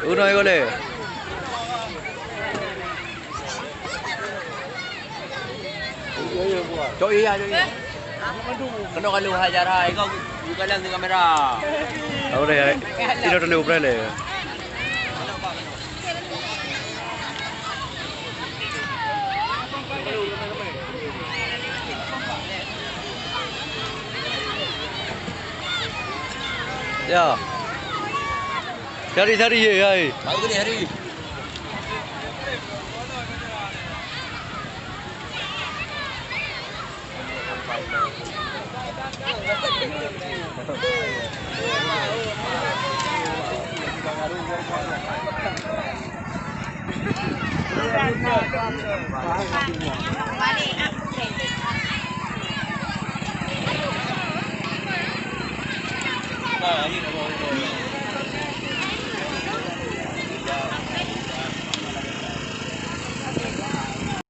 Uno hay gole. Cho iya. Kena kalau hajar hai kau buka lang di kamera. Aku deh, ini udah diuber le. Ya. Cari ye, hai. Bagus ni hari. Balik.